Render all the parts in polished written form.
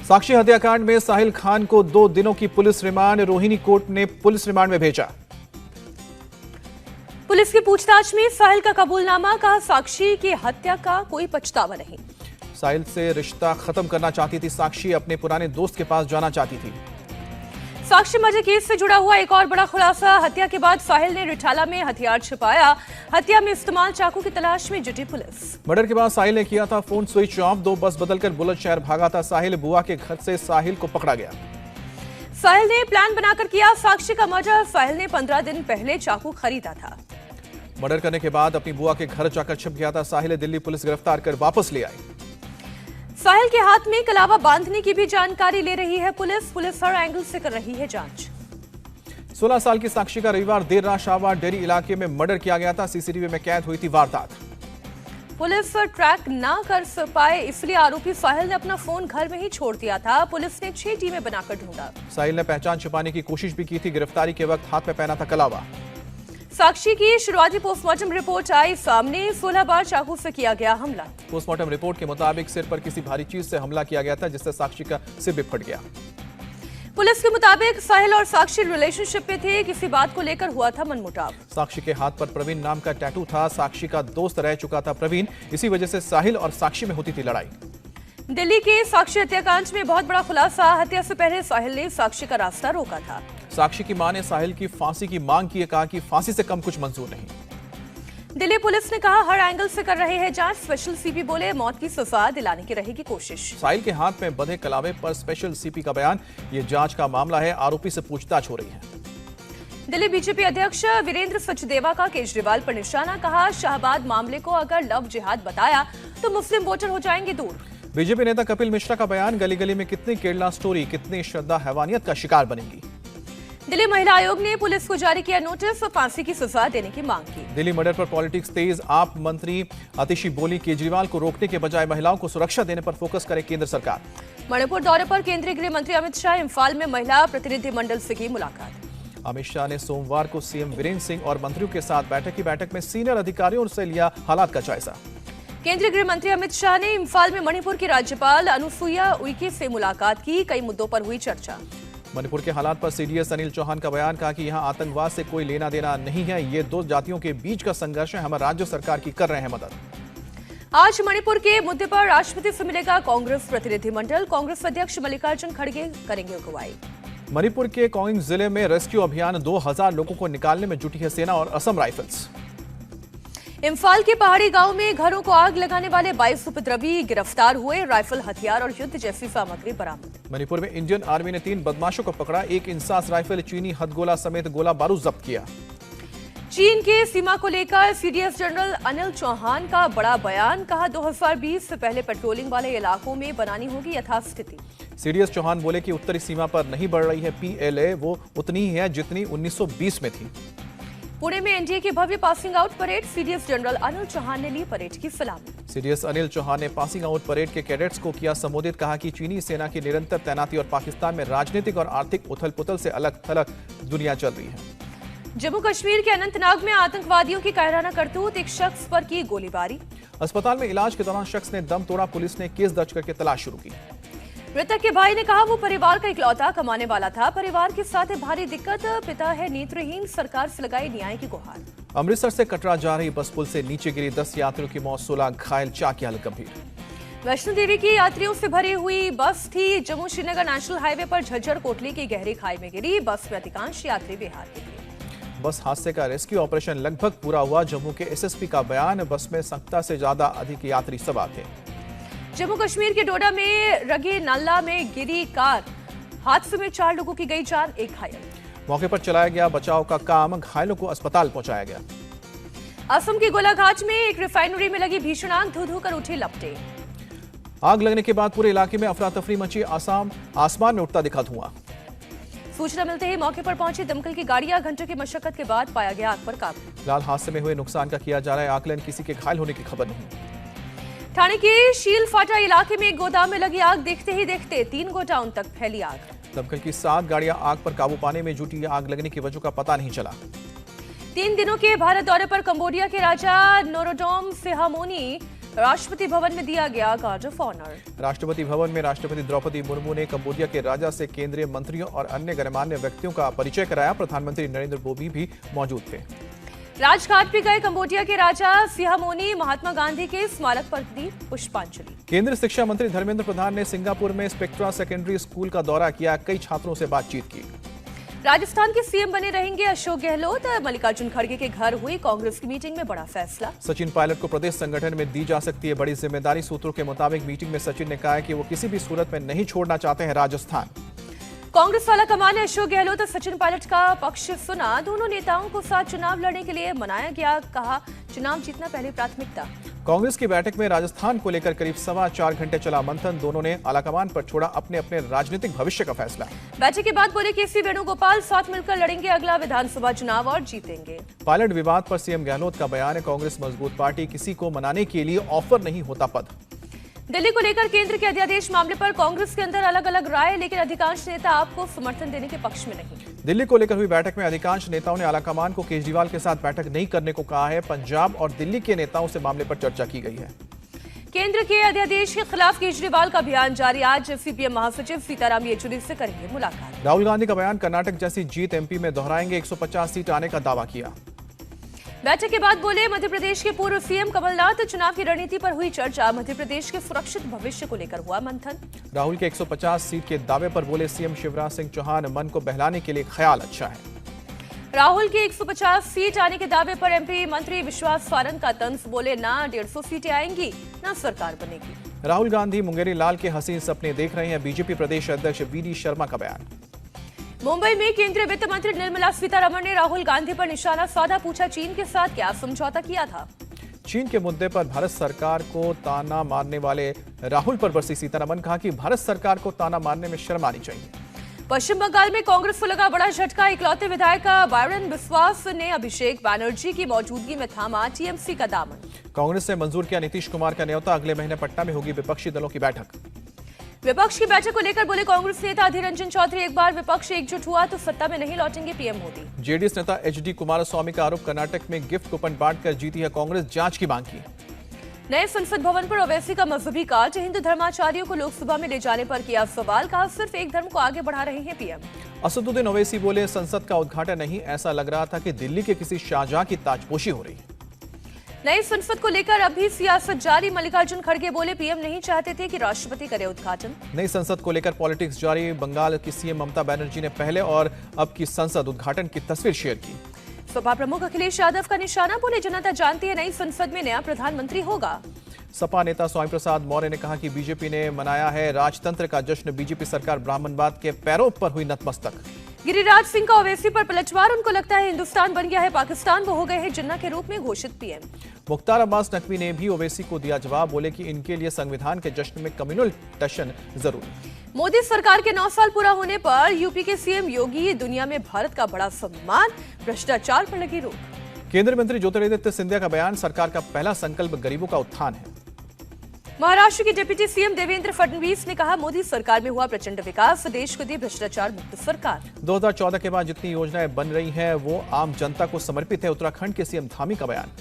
साक्षी हत्याकांड में साहिल खान को 2 दिनों की पुलिस रिमांड, रोहिणी कोर्ट ने पुलिस रिमांड में भेजा। पुलिस की पूछताछ में साहिल का कबूलनामा, कहा साक्षी की हत्या का कोई पछतावा नहीं। साहिल से रिश्ता खत्म करना चाहती थी साक्षी, अपने पुराने दोस्त के पास जाना चाहती थी। साक्षी मर्डर केस से जुड़ा हुआ एक और बड़ा खुलासा, हत्या के बाद साहिल ने रिठाला में हथियार छिपाया, हत्या में इस्तेमाल चाकू की तलाश में जुटी पुलिस। मर्डर के बाद साहिल ने किया था फोन स्विच ऑफ, 2 बस बदलकर बुलंदशहर भागा था साहिल। बुआ के घर से साहिल को पकड़ा गया। साहिल ने प्लान बनाकर किया साक्षी का मर्डर, साहिल ने 15 दिन पहले चाकू खरीदा था। मर्डर करने के बाद अपनी बुआ के घर जाकर छिप गया था साहिल। दिल्ली पुलिस गिरफ्तार कर वापस ले आई। साहिल के हाथ में कलावा बांधने की भी जानकारी ले रही है पुलिस हर एंगल से कर रही है जांच। 16 साल की साक्षी का रविवार देर रात शाहबाद डेयरी इलाके में मर्डर किया गया था। सीसीटीवी में कैद हुई थी वारदात। पुलिस ट्रैक ना कर पाए इसलिए आरोपी साहिल ने अपना फोन घर में ही छोड़ दिया था। पुलिस ने 6 टीमें बनाकर ढूंढा। साहिल ने पहचान छिपाने की कोशिश भी की थी। गिरफ्तारी के वक्त हाथ में पहना था कलावा। साक्षी की शुरुआती पोस्टमार्टम रिपोर्ट आई सामने, 16 बार चाकू से किया गया हमला। पोस्टमार्टम रिपोर्ट के मुताबिक सिर पर किसी भारी चीज से हमला किया गया था, जिससे साक्षी का सिर भी फट गया। पुलिस के मुताबिक साहिल और साक्षी रिलेशनशिप में थे, किसी बात को लेकर हुआ था मनमुटाव। साक्षी के हाथ पर प्रवीण नाम का टैटू था। साक्षी का दोस्त रह चुका था प्रवीण, इसी वजह से साहिल और साक्षी में होती थी लड़ाई। दिल्ली के साक्षी हत्याकांड में बहुत बड़ा खुलासा, हत्या से पहले साहिल ने साक्षी का रास्ता रोका था। साक्षी की मां ने साहिल की फांसी की मांग की, कहा कि फांसी से कम कुछ मंजूर नहीं। दिल्ली पुलिस ने कहा हर एंगल से कर रहे हैं जांच। स्पेशल सीपी बोले मौत की सजा दिलाने की रहेगी कोशिश। साहिल के हाथ में बंधे कलावे पर स्पेशल सीपी का बयान, ये जांच का मामला है, आरोपी से पूछताछ हो रही है। दिल्ली बीजेपी अध्यक्ष वीरेंद्र सचदेवा का केजरीवाल पर निशाना, कहा शाहबाद मामले को अगर लव जिहाद बताया तो मुस्लिम वोटर हो जाएंगे दूर। बीजेपी नेता कपिल मिश्रा का बयान, गली गली में कितनी केरला स्टोरी, कितनी श्रद्धा हैवानियत का शिकार बनेंगी। दिल्ली महिला आयोग ने पुलिस को जारी किया नोटिस और फांसी की सजा देने की मांग की। दिल्ली मर्डर पर पॉलिटिक्स तेज, आप मंत्री आतिशी बोली, केजरीवाल को रोकने के बजाय महिलाओं को सुरक्षा देने पर फोकस करे केंद्र सरकार। मणिपुर दौरे पर केंद्रीय गृह मंत्री अमित शाह, इम्फाल में महिला प्रतिनिधिमंडल से की मुलाकात। अमित शाह ने सोमवार को सीएम वीरेंद्र सिंह और मंत्रियों के साथ बैठक में सीनियर अधिकारियों से लिया हालात का जायजा। केंद्रीय गृह मंत्री अमित शाह ने इम्फाल में मणिपुर की राज्यपाल अनुसुईया उइके से मुलाकात की, कई मुद्दों पर हुई चर्चा। मणिपुर के हालात पर सीडीएस अनिल चौहान का बयान, कहा कि यहां आतंकवाद से कोई लेना देना नहीं है, ये 2 जातियों के बीच का संघर्ष है, हम राज्य सरकार की कर रहे हैं मदद। आज मणिपुर के मुद्दे पर राष्ट्रपति से मिलेगा कांग्रेस प्रतिनिधिमंडल, कांग्रेस अध्यक्ष मल्लिकार्जुन खड़गे करेंगे अगुवाई। मणिपुर के कोइंग जिले में रेस्क्यू अभियान, 2000 लोगों को निकालने में जुटी है सेना और असम राइफल्स। इम्फाल के पहाड़ी गांव में घरों को आग लगाने वाले 22 उपद्रवी गिरफ्तार हुए, राइफल, हथियार और युद्ध जैसी सामग्री बरामद। मणिपुर में इंडियन आर्मी ने 3 बदमाशों को पकड़ा, 1 इंसास राइफल, चीनी हथगोला समेत गोला बारूद जब्त किया। चीन के सीमा को लेकर सीडीएस जनरल अनिल चौहान का बड़ा बयान, कहा 2020 से पहले पेट्रोलिंग वाले इलाकों में बनानी होगी यथास्थिति। सीडीएस चौहान बोले कि उत्तरी सीमा पर नहीं बढ़ रही है पीएलए, वो उतनी ही है जितनी 1920 में थी। पुणे में एनडीए की भव्य passing out parade, CDS general Anil Chauhan ने ली परेड की सलामी। सीडीएस अनिल चौहान ने पासिंग आउट परेड के कैडेट्स को किया संबोधित, कहा कि चीनी सेना की निरंतर तैनाती और पाकिस्तान में राजनीतिक और आर्थिक उथल-पुथल से अलग थलग दुनिया चल रही है। जम्मू कश्मीर के अनंतनाग में आतंकवादियों की कायराना करतूत, एक शख्स पर की गोलीबारी। अस्पताल में इलाज के दौरान शख्स ने दम तोड़ा, पुलिस ने केस दर्ज करके तलाश शुरू की। मृतक के भाई ने कहा वो परिवार का इकलौता कमाने वाला था, परिवार के साथ है भारी दिक्कत, पिता है नेत्रहीन, सरकार से लगाई न्याय की गुहार। अमृतसर से कटरा जा रही बस पुल से नीचे गिरी, 10 यात्रियों की मौत, 16 घायल, 4 की हालत गंभीर। वैष्णो देवी की यात्रियों से भरी हुई बस थी, जम्मू श्रीनगर नेशनल हाईवे पर झज्जर कोटली की गहरी खाई में गिरी, बस में अधिकांश यात्री बेहाल निकले। बस हादसे का रेस्क्यू ऑपरेशन लगभग पूरा हुआ, जम्मू के एसएसपी का बयान, बस में 70 से ज्यादा अधिक यात्री सवार थे। जम्मू कश्मीर के डोडा में रगे नाला में गिरी कार, हादसे में 4 लोगों की गई जान, 1 घायल। मौके पर चलाया गया बचाव का काम, घायलों को अस्पताल पहुंचाया गया। असम के गोलाघाट में एक रिफाइनरी में लगी भीषण आग, धू-धू कर उठी लपटें। आग लगने के बाद पूरे इलाके में अफरा तफरी मची, आसमान में उठता दिखा धुआं। सूचना मिलते ही मौके पर पहुंची दमकल की गाड़ियां, घंटों की मशक्कत के बाद पाया गया आग पर काबू। फिलहाल हादसे में हुए नुकसान का किया जा रहा है आकलन, किसी के घायल होने की खबर नहीं। ठाणे के शील फाटा इलाके में एक गोदाम में लगी आग, देखते ही देखते 3 गोडाउन तक फैली आग। दमकल की 7 गाड़ियां आग पर काबू पाने में जुटी, आग लगने की वजह का पता नहीं चला। 3 दिनों के भारत दौरे पर कंबोडिया के राजा नोरोडोम सिहामोनी राष्ट्रपति भवन में दिया गया guard of honour. Rashtrapati Bhavan में राष्ट्रपति द्रौपदी मुर्मू ने कंबोडिया के राजा से केंद्रीय मंत्रियों और अन्य गणमान्य व्यक्तियों का परिचय कराया। प्रधानमंत्री नरेंद्र मोदी भी मौजूद थे। राजघाट पे गए कंबोडिया के राजा सिहामोनी, महात्मा गांधी के स्मारक पर दी पुष्पांजलि। केंद्रीय शिक्षा मंत्री धर्मेंद्र प्रधान ने सिंगापुर में स्पेक्ट्रा सेकेंडरी स्कूल का दौरा किया। कई छात्रों से बातचीत की। राजस्थान के सीएम बने रहेंगे अशोक गहलोत। मल्लिकार्जुन खड़गे के घर हुई कांग्रेस की मीटिंग में बड़ा फैसला। सचिन पायलट को प्रदेश संगठन में दी जा सकती है बड़ी जिम्मेदारी। सूत्रों के मुताबिक मीटिंग में सचिन ने कहा है कि वो किसी भी सूरत में नहीं छोड़ना चाहते हैं राजस्थान। कांग्रेस वाला कमान ने अशोक गहलोत और सचिन पायलट का पक्ष सुना। दोनों नेताओं को साथ चुनाव लड़ने के लिए मनाया गया। कहा, चुनाव जीतना पहली प्राथमिकता। कांग्रेस की बैठक में राजस्थान को लेकर करीब 4.25 घंटे चला मंथन। दोनों ने आलाकमान पर छोड़ा अपने अपने राजनीतिक भविष्य का फैसला। बैठक के बाद बोले केसी वेणुगोपाल, साथ मिलकर लड़ेंगे अगला विधानसभा चुनाव और जीतेंगे। पायलट विवाद पर सीएम गहलोत का बयान है, कांग्रेस मजबूत पार्टी, किसी को मनाने के लिए ऑफर नहीं होता पद। दिल्ली को लेकर केंद्र के अध्यादेश मामले पर कांग्रेस के अंदर अलग अलग राय, लेकिन अधिकांश नेता आपको समर्थन देने के पक्ष में नहीं। दिल्ली को लेकर हुई बैठक में अधिकांश नेताओं ने आलाकमान को केजरीवाल के साथ बैठक नहीं करने को कहा है। पंजाब और दिल्ली के नेताओं से मामले पर चर्चा की गई है। केंद्र के अध्यादेश के खिलाफ केजरीवाल का अभियान जारी। आज सीपीएम महासचिव सीताराम येचुरी से करेंगे मुलाकात। राहुल गांधी का बयान, कर्नाटक जैसी जीत एमपी में दोहराएंगे। 150 सीट आने का दावा किया। बैठक के बाद बोले मध्य प्रदेश के पूर्व सीएम कमलनाथ, चुनाव की रणनीति पर हुई चर्चा। मध्य प्रदेश के सुरक्षित भविष्य को लेकर हुआ मंथन। राहुल के 150 सीट के दावे पर बोले सीएम शिवराज सिंह चौहान, मन को बहलाने के लिए ख्याल अच्छा है। राहुल के 150 सीट आने के दावे पर एमपी मंत्री विश्वास सारंग का तंज, बोले ना 150 सीटें आएंगी ना सरकार बनेगी। राहुल गांधी मुंगेरी लाल के हसीन सपने देख रहे हैं। बीजेपी प्रदेश अध्यक्ष वीडी शर्मा का बयान। मुंबई में केंद्रीय वित्त मंत्री निर्मला सीतारमण ने राहुल गांधी पर निशाना साधा। पूछा, चीन के साथ क्या समझौता किया था। चीन के मुद्दे पर भारत सरकार को ताना मारने वाले राहुल पर बरसी सीतारमण, कहा कि भारत सरकार को ताना मारने में शर्म आनी चाहिए। पश्चिम बंगाल में कांग्रेस को लगा बड़ा झटका। इकलौते विधायक बायरन बिस्वास ने अभिषेक बैनर्जी की मौजूदगी में थामा टीएमसी का दामन। कांग्रेस ने मंजूर किया नीतीश कुमार का न्योता। अगले महीने पटना में होगी विपक्षी दलों की बैठक। विपक्ष की बैठक को लेकर बोले कांग्रेस नेता अधीर रंजन चौधरी, एक बार विपक्ष एकजुट हुआ तो सत्ता में नहीं लौटेंगे पीएम मोदी। जेडीएस नेता एचडी कुमारस्वामी का आरोप, कर्नाटक में गिफ्ट कूपन बांटकर जीती है कांग्रेस, जांच की मांग की। नए संसद भवन पर ओवैसी का मजहबी काट। हिंदू धर्माचार्यों को लोकसभा में ले जाने पर किया सवाल। कहा, सिर्फ एक धर्म को आगे बढ़ा रहे हैं पीएम। असदुद्दीन ओवैसी बोले, संसद का उद्घाटन नहीं, ऐसा लग रहा था कि दिल्ली के किसी शाहजहां की ताजपोशी हो रही है। नई संसद को लेकर अभी सियासत जारी। मल्लिकार्जुन खड़गे बोले, पीएम नहीं चाहते थे कि राष्ट्रपति करे उद्घाटन। नई संसद को लेकर पॉलिटिक्स जारी। बंगाल की सीएम ममता बनर्जी ने पहले और अब की संसद उद्घाटन की तस्वीर शेयर की। सपा प्रमुख अखिलेश यादव का निशाना, बोले जनता जानती है नई संसद में नया प्रधानमंत्री होगा। सपा नेता स्वामी प्रसाद मौर्य ने कहा कि बीजेपी ने मनाया है राजतंत्र का जश्न। बीजेपी सरकार ब्राह्मणवाद के पैरों पर हुई नतमस्तक। गिरिराज सिंह का ओवैसी पर पलटवार। उनको लगता है हिंदुस्तान बन गया है पाकिस्तान, वो हो गए हैं जिन्ना के रूप में घोषित पीएम। मुख्तार अब्बास नकवी ने भी ओवैसी को दिया जवाब। बोले कि इनके लिए संविधान के जश्न में कम्युनल टशन जरूरी। मोदी सरकार के 9 साल पूरा होने पर यूपी के सीएम योगी, दुनिया में भारत का बड़ा सम्मान, भ्रष्टाचार पर लगी रोक। केंद्रीय मंत्री ज्योतिरादित्य सिंधिया का बयान, सरकार का पहला संकल्प गरीबों का उत्थान है। महाराष्ट्र के डिप्टी सीएम देवेंद्र फडणवीस ने कहा, मोदी सरकार में हुआ प्रचंड विकास, देश को दी भ्रष्टाचार मुक्त सरकार। 2014 के बाद जितनी योजनाएं बन रही हैं वो आम जनता को समर्पित है। उत्तराखंड के सीएम धामी का बयान।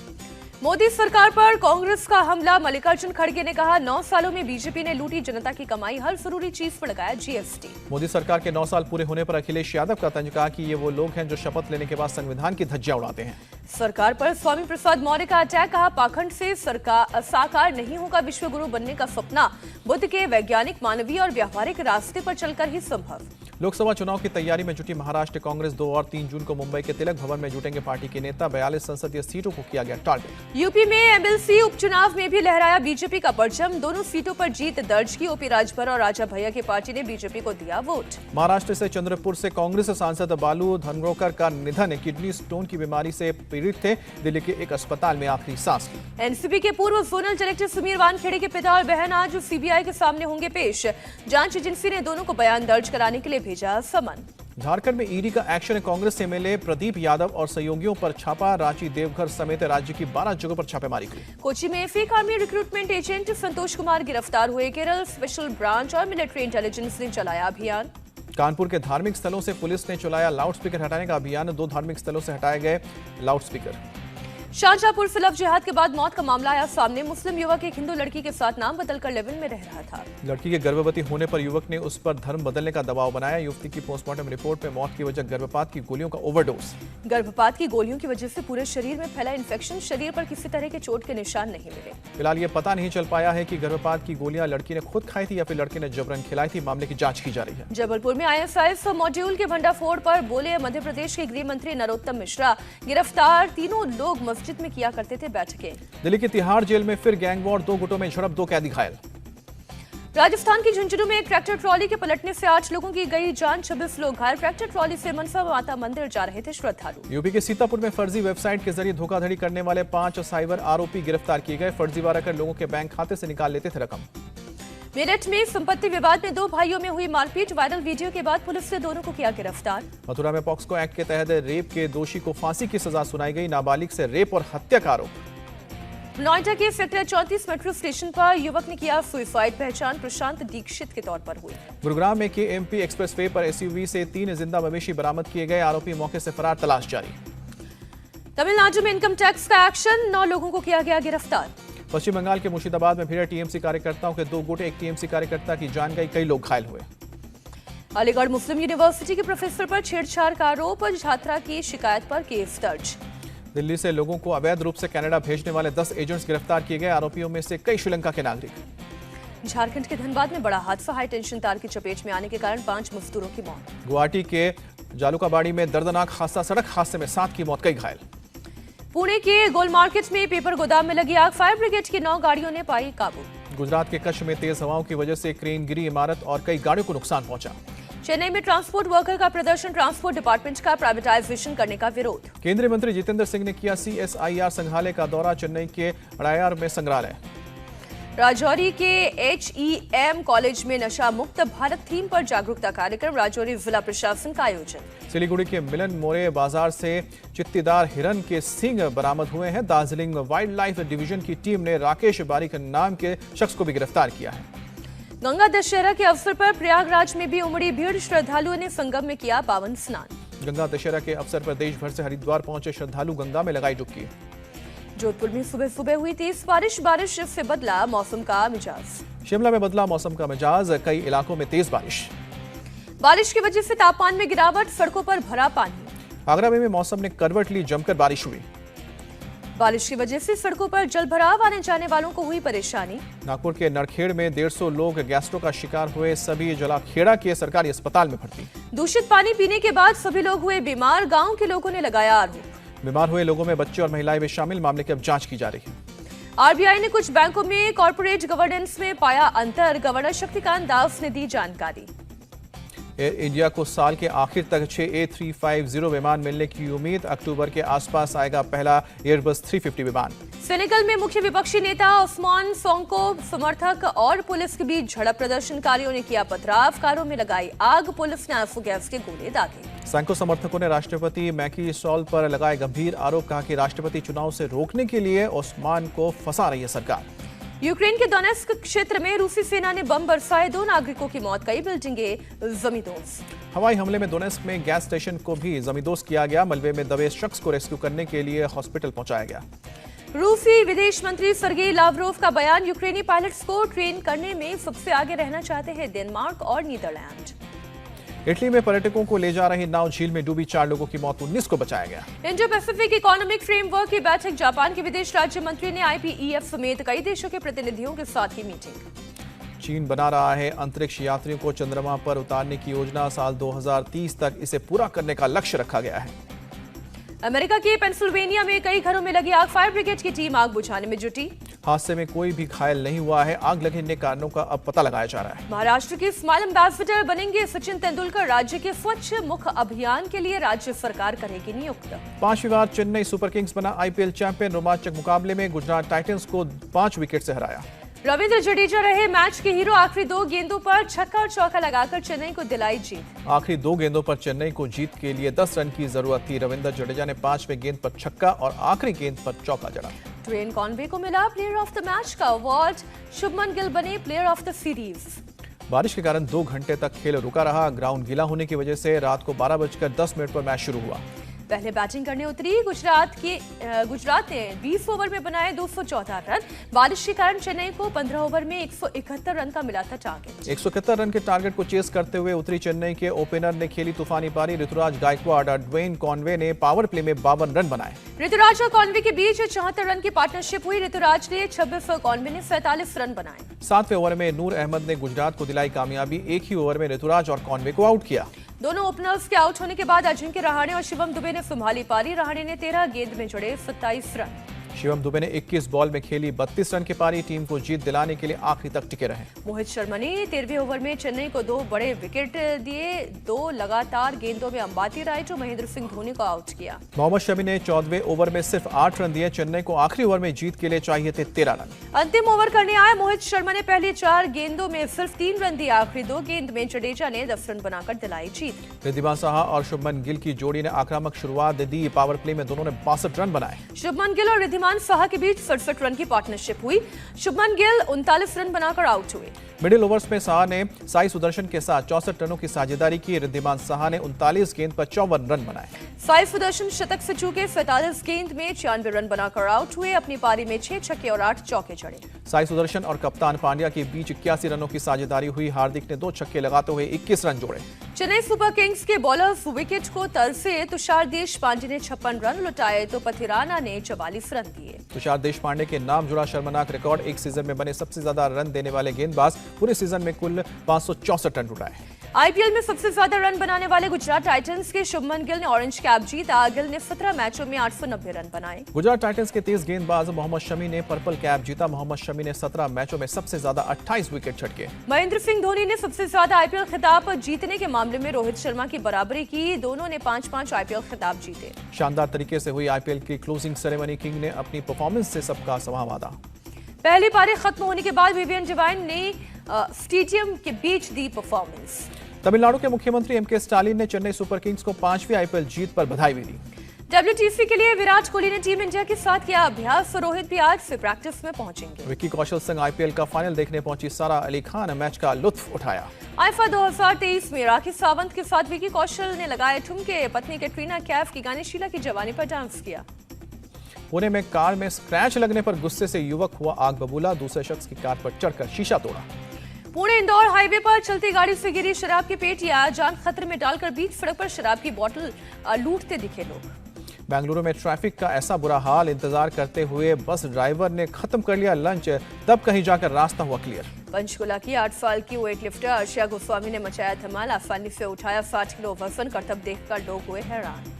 मोदी सरकार पर कांग्रेस का हमला। मल्लिकार्जुन खड़गे ने कहा, 9 सालों में बीजेपी ने लूटी जनता की कमाई, हर जरूरी चीज पर लगाया जीएसटी। मोदी सरकार के 9 साल पूरे होने पर अखिलेश यादव का तंज, कहा कि ये वो लोग हैं जो शपथ लेने के बाद संविधान की धज्जियां उड़ाते हैं। सरकार पर स्वामी प्रसाद मौर्य का अटैक। कहा, पाखंड से साकार नहीं होगा विश्व गुरु बनने का सपना। बुद्ध के वैज्ञानिक, मानवीय और व्यावहारिक रास्ते पर चलकर ही संभव। लोकसभा चुनाव की तैयारी में जुटी महाराष्ट्र कांग्रेस। 2 और 3 जून को मुंबई के तिलक भवन में जुटेंगे पार्टी के नेता। 42 संसदीय सीटों को किया गया टारगेट। यूपी में एमएलसी उपचुनाव में भी लहराया बीजेपी का परचम। दोनों सीटों पर जीत दर्ज की। ओपी राजभर और राजा भैया की पार्टी ने बीजेपी को दिया वोट। महाराष्ट्र से चंद्रपुर से कांग्रेस सांसद बालू धनगोकर का निधन। किडनी स्टोन की बीमारी से पीड़ित थे। दिल्ली के एक अस्पताल में आखिरी सांस ली। एनसीबी के पूर्व जोनल डायरेक्टर सुमीर वानखेड़े के पिता और बहन आज सीबीआई के सामने होंगे पेश। जांच एजेंसी ने दोनों को बयान दर्ज कराने के लिए भेजा समन। झारखंड में ईडी का एक्शन। कांग्रेस एमएलए प्रदीप यादव और सहयोगियों पर छापा। रांची, देवघर समेत राज्य की 12 जगहों पर छापेमारी की। कोची में fake army recruitment agent Santosh Kumar गिरफ्तार हुए। केरल स्पेशल ब्रांच और मिलिट्री इंटेलिजेंस ने चलाया अभियान। कानपुर के धार्मिक स्थलों से पुलिस ने चलाया लाउडस्पीकर हटाने का अभियान। 2 धार्मिक स्थलों से हटाए गए लाउडस्पीकर। शाहजहांपुर से लव जिहाद के बाद मौत का मामला आया सामने। मुस्लिम युवक एक हिंदू लड़की के साथ नाम बदलकर लिव-इन में रह रहा था। लड़की के गर्भवती होने पर युवक ने उस पर धर्म बदलने का दबाव बनाया। युवती की पोस्टमार्टम रिपोर्ट में मौत की वजह गर्भपात की गोलियों का ओवरडोज। गर्भपात की गोलियों की वजह से पूरे शरीर में फैला इन्फेक्शन, शरीर पर किसी तरह के चोट के निशान नहीं मिले। फिलहाल ये पता नहीं चल पाया है कि गर्भपात की गोलियां लड़की ने खुद खाई थी या फिर लड़के ने जबरन खिलाई थी। मामले की जांच की जा रही है। जबलपुर में ISIS मॉड्यूल के भंडाफोड़ पर बोले मध्य प्रदेश के गृह मंत्री नरोत्तम मिश्रा। गिरफ्तार तीनों लोग मस्जिद में किया करते थे बैठकें। दिल्ली की तिहाड़ जेल में फिर गैंग वॉर, 2 गुटों में झड़प, 2 कैदी घायल। राजस्थान की झुंझुनू में एक ट्रैक्टर ट्रॉली के पलटने से 8 लोगों की गई जान, 26 लोग घायल। ट्रैक्टर ट्रॉली से मनसा माता मंदिर जा रहे थे श्रद्धालु। यूपी के सीतापुर में फर्जी वेबसाइट के जरिए धोखाधड़ी करने वाले 5 साइबर आरोपी गिरफ्तार किए गए। फर्जीवाड़ा कर लोगों के बैंक खाते से निकाल लेते थे रकम। मेरठ में संपत्ति विवाद में 2 भाइयों में हुई मारपीट, वायरल वीडियो के बाद पुलिस ने दोनों को किया गिरफ्तार। मथुरा में पॉक्सो एक्ट के तहत रेप के दोषी को फांसी की सजा सुनाई गई। नाबालिग से रेप और हत्या का आरोप। नोएडा के सेक्टर 34 मेट्रो स्टेशन पर युवक ने किया सुसाइड, पहचान प्रशांत दीक्षित के तौर पर हुई। गुरुग्राम में KMP एक्सप्रेसवे पर SUV से 3 जिंदा मवेशी बरामद किए गए। आरोपी मौके से फरार, तलाश जारी। तमिलनाडु में इनकम टैक्स का एक्शन, 9 लोगों को किया गया गिरफ्तार। पश्चिम बंगाल के मुर्शिदाबाद में भिड़े TMC कार्यकर्ताओं के 2 गुट, एक TMC कार्यकर्ता की जान गई, कई लोग घायल हुए। अलीगढ़ मुस्लिम यूनिवर्सिटी के प्रोफेसर पर छेड़छाड़ का आरोप, छात्रा की शिकायत पर केस दर्ज। दिल्ली से लोगों को अवैध रूप से कनाडा भेजने वाले 10 एजेंट्स गिरफ्तार किए गए। आरोपियों में से कई श्रीलंका के नागरिक। झारखंड के धनबाद में बड़ा हादसा, हाई टेंशन तार की चपेट में आने के कारण 5 मजदूरों की मौत। गुवाहाटी के जालुकाबाड़ी में दर्दनाक हादसा, सड़क हादसे में 7 की मौत, कई घायल। पुणे के गोल मार्केट में पेपर गोदाम में लगी आग, फायर ब्रिगेड की 9 गाड़ियों ने पाई काबू। गुजरात के कच्छ में तेज हवाओं की वजह से क्रेन गिरी, इमारत और कई गाड़ियों को नुकसान पहुंचा। चेन्नई में ट्रांसपोर्ट वर्कर का प्रदर्शन, ट्रांसपोर्ट डिपार्टमेंट का प्राइवेटाइजेशन करने का विरोध। केंद्रीय मंत्री जितेंद्र सिंह ने किया CSIR संग्रहालय का दौरा, चेन्नई के अड़ायार में संग्रहालय। राजौरी के HEM कॉलेज में नशा मुक्त भारत थीम पर जागरूकता कार्यक्रम, राजौरी जिला प्रशासन का आयोजन। सिलीगुड़ी के मिलन मोरे बाजार से चित्तीदार हिरन के सींग बरामद हुए हैं। दार्जिलिंग वाइल्ड लाइफ डिवीजन की टीम ने राकेश बारिक नाम के शख्स को भी गिरफ्तार किया है। गंगा दशहरा के अवसर पर प्रयागराज में भी उमड़ी भीड़, श्रद्धालुओं ने संगम में किया पावन स्नान। गंगा दशहरा के अवसर पर देश भर से हरिद्वार पहुंचे श्रद्धालु गंगा में लगाई डुबकी। जोधपुर में सुबह सुबह हुई तेज बारिश से बदला मौसम का मिजाज। शिमला में बदला मौसम का मिजाज, कई इलाकों में तेज बारिश की वजह से तापमान में गिरावट, सड़कों पर भरा पानी। आगरा में भी मौसम ने करवट ली, जमकर बारिश हुई। बारिश की वजह से सड़कों पर जलभराव, आने जाने वालों को हुई परेशानी। नागपुर के नरखेड़ में 150 लोग गैस्ट्रो का शिकार हुए, सभी जलाखेड़ा के सरकारी अस्पताल में भर्ती। दूषित पानी पीने के बाद सभी लोग हुए बीमार, गांव के लोगों ने लगाया आरोप। बीमार हुए लोगों में बच्चे और महिलाएं भी शामिल, मामले की अब जांच की जा रही है। RBI ने कुछ बैंकों में कॉर्पोरेट गवर्नेंस में पाया अंतर, गवर्नर शक्तिकांत दास ने दी जानकारी। एयर इंडिया को साल के आखिर तक 6 A350 विमान मिलने की उम्मीद, अक्टूबर के आसपास आएगा पहला एयरबस 350 विमान। सेनेगल में मुख्य विपक्षी नेता ओस्मान सोंको समर्थक और पुलिस के बीच झड़प, प्रदर्शनकारियों ने किया पथराव, कारों में लगाई आग, पुलिस ने आंसू गैस के गोले दागे। सैंको समर्थकों ने राष्ट्रपति मैकी सॉल पर लगाए गंभीर आरोप, कहा कि राष्ट्रपति चुनाव से रोकने के लिए ओस्मान को फंसा रही है सरकार। यूक्रेन के डोनेस्क क्षेत्र में रूसी सेना ने बम बरसाए, 2 नागरिकों की मौत, कई बिल्डिंगें जमींदोज। हवाई हमले में डोनेस्क में गैस स्टेशन को भी जमींदोज किया गया, मलबे में दबे शख्स को रेस्क्यू करने के लिए हॉस्पिटल पहुंचाया गया। रूसी विदेश मंत्री सर्गेई लावरोव का बयान, यूक्रेनी पायलट्स को ट्रेन करने में सबसे आगे रहना चाहते हैं डेनमार्क और नीदरलैंड। इटली में पर्यटकों को ले जा रही नाव झील में डूबी, 4 लोगों की मौत, 19 को बचाया गया। इंडो पैसिफिक इकोनॉमिक फ्रेमवर्क की बैठक, जापान के विदेश राज्य मंत्री ने IPEF समेत कई देशों के प्रतिनिधियों के साथ की मीटिंग। चीन बना रहा है अंतरिक्ष यात्रियों को चंद्रमा पर उतारने की योजना, साल 2030 तक इसे पूरा करने का लक्ष्य रखा गया है। अमेरिका के पेंसिल्वेनिया में कई घरों में लगी आग, फायर ब्रिगेड की टीम आग बुझाने में जुटी। हादसे में कोई भी घायल नहीं हुआ है, आग लगने के कारणों का अब पता लगाया जा रहा है। महाराष्ट्र के स्माइल एम्बेसडर बनेंगे सचिन तेंदुलकर, राज्य के स्वच्छ मुख अभियान के लिए राज्य सरकार करेगी नियुक्त। 5वीं बार चेन्नई सुपर किंग्स बना IPL चैंपियन, रोमांचक मुकाबले में गुजरात टाइटंस को 5 विकेट से हराया। रविंद्र जडेजा रहे मैच के हीरो, आखिरी 2 गेंदों पर छक्का और चौका लगाकर चेन्नई को दिलाई जीत। आखिरी 2 गेंदों पर चेन्नई को जीत के लिए 10 रन की जरूरत थी। रविंद्र जडेजा ने 5वें गेंद पर छक्का और आखिरी गेंद पर चौका जड़ा। ड्वेन कॉनवे को मिला प्लेयर ऑफ द मैच का अवार्ड, शुभमन गिल बने प्लेयर ऑफ द सीरीज। बारिश के कारण 2 घंटे तक खेल रुका रहा। ग्राउंड गीला होने की वजह से रात को 12:10 पर मैच शुरू हुआ। पहले बैटिंग करने उतरी गुजरात ने 20 ओवर में बनाए 214 रन। बारिश के कारण चेन्नई को 15 ओवर में 171 रन का मिला था टारगेट। 171 रन के टारगेट को चेस करते हुए उतरी चेन्नई के ओपनर ने खेली तूफानी पारी। ऋतुराज गायकवाड़ और ड्वेन कॉनवे ने पावर प्ले में 52 रन बनाए। ऋतुराज और कॉनवे के बीच 74 रन की पार्टनरशिप हुई। ऋतुराज ने 26 और कॉनवे ने 47 रन बनाए। 7वें ओवर में नूर अहमद ने गुजरात को दिलाई कामयाबी। एक ही ओवर में ऋतुराज और कॉनवे को आउट किया। दोनों ओपनर्स के आउट होने के बाद अजिंक्य रहाणे और शिवम दुबे ने संभाली पारी। रहाणे ने 13 गेंद में जड़े 27 रन। शिवम दुबे ने 21 बॉल में खेली 32 रन की पारी। टीम को जीत दिलाने के लिए आखिरी तक टिके रहे। मोहित शर्मा ने 13वें ओवर में चेन्नई को 2 बड़े विकेट दिए। 2 लगातार गेंदों में अंबाती राय और महेंद्र सिंह धोनी को आउट किया। मोहम्मद शमी ने 14वें ओवर में सिर्फ 8 रन दिए। चेन्नई को आखिरी ओवर में जीत के लिए चाहिए थे 13 रन। अंतिम ओवर करने आए मोहित शर्मा ने पहली 4 गेंदों में सिर्फ 3 रन दिए। आखिरी 2 गेंद में जडेजा ने 10 रन बनाकर दिलाई जीत। रिद्धिमान साहा और शुभमन गिल की जोड़ी ने आक्रामक शुरुआत दी। पावर प्ले में दोनों ने 62 रन बनाए। शुभमन गिल और रिद्धिमान साहा के बीच 67 रन की पार्टनरशिप हुई। शुभमन गिल 39 रन बनाकर आउट हुए। मिडिल ओवर्स में साहा ने साई सुदर्शन के साथ 64 रनों की साझेदारी की। रिद्धिमान साहा ने 39 गेंद पर 54 रन बनाए। साई सुदर्शन शतक से चूके 47 गेंद में 96 रन बनाकर आउट हुए। अपनी पारी में 6 छक्के और 8 चौके जड़े। साई सुदर्शन और कप्तान पांड्या के बीच 81 रनों की साझेदारी हुई। हार्दिक ने 2 छक्के लगाते हुए 21 रन जोड़े। चेन्नई सुपर किंग्स के बॉलर्स विकेट को तरसे। तुषार देशपांडे ने 56 रन लुटाए तो पथिराना ने 44 रन दिए। तुषार देशपांडे के नाम जुड़ा शर्मनाक रिकॉर्ड। एक सीजन में बने सबसे ज्यादा रन देने वाले गेंदबाज। पूरे सीजन में कुल 564 रन उड़ाए। आईपीएल में सबसे ज्यादा रन बनाने वाले गुजरात टाइटंस के शुभमन गिल ने ऑरेंज कैप जीता। गिल ने 17 मैचों में 890 रन बनाए। गुजरात टाइटंस के तेज गेंदबाज मोहम्मद शमी ने पर्पल कैप जीता। मोहम्मद शमी ने 17 मैचों में सबसे ज्यादा 28 विकेट झटके। महेंद्र सिंह धोनी ने सबसे ज्यादा आईपीएल खिताब जीतने के मामले में रोहित शर्मा की बराबरी की। दोनों ने 5-5 आईपीएल खिताब जीते। शानदार तरीके से हुई आईपीएल की क्लोजिंग सेरेमनी। किंग ने अपनी परफॉर्मेंस से सबका संवादा। पहली पारी खत्म होने के बाद विवियन डिवाइन ने स्टेडियम के बीच दी परफॉर्मेंस। तमिलनाडु के मुख्यमंत्री एमके स्टालिन ने चेन्नई सुपर किंग्स को 5वीं आईपीएल जीत पर बधाई भी दी। WTC के लिए विराट कोहली ने टीम इंडिया के साथ किया अभ्यास। रोहित भी आज से प्रैक्टिस में पहुंचेंगे। विक्की कौशल संग आईपीएल का फाइनल देखने पहुंची सारा अली खान मैच का लुत्फ उठाया। आईफा 2023 में राखी सावंत के साथ विक्की कौशल ने लगाए ठुमके। पत्नी कैटरीना कैफ की गाने शीला की जवानी पर डांस किया। पुणे में कार में स्क्रैच लगने पर गुस्से से युवक हुआ आग बबूला। दूसरे शख्स की कार पर चढ़कर शीशा तोड़ा। पुणे इंदौर हाईवे पर चलती गाड़ी से गिरी शराब की पेटियां। जान खतरे में डालकर बीच सड़क पर शराब की बोतल लूटते दिखे लोग। बेंगलुरु में ट्रैफिक का ऐसा बुरा हाल। इंतजार करते हुए बस ड्राइवर ने खत्म कर लिया लंच। तब कहीं जाकर रास्ता हुआ क्लियर। पंचकुला की 8 साल की वेट लिफ्टर अर्शिया गोस्वामी ने मचाया धमाल। आसानी से उठाया 60 किलो वजन। करतब देखकर लोग हुए हैरान।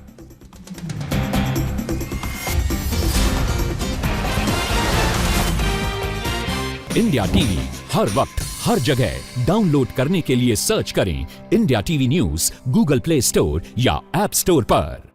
इंडिया टीवी हर वक्त हर जगह डाउनलोड करने के लिए सर्च करें India TV news Google play store या ऐप स्टोर पर।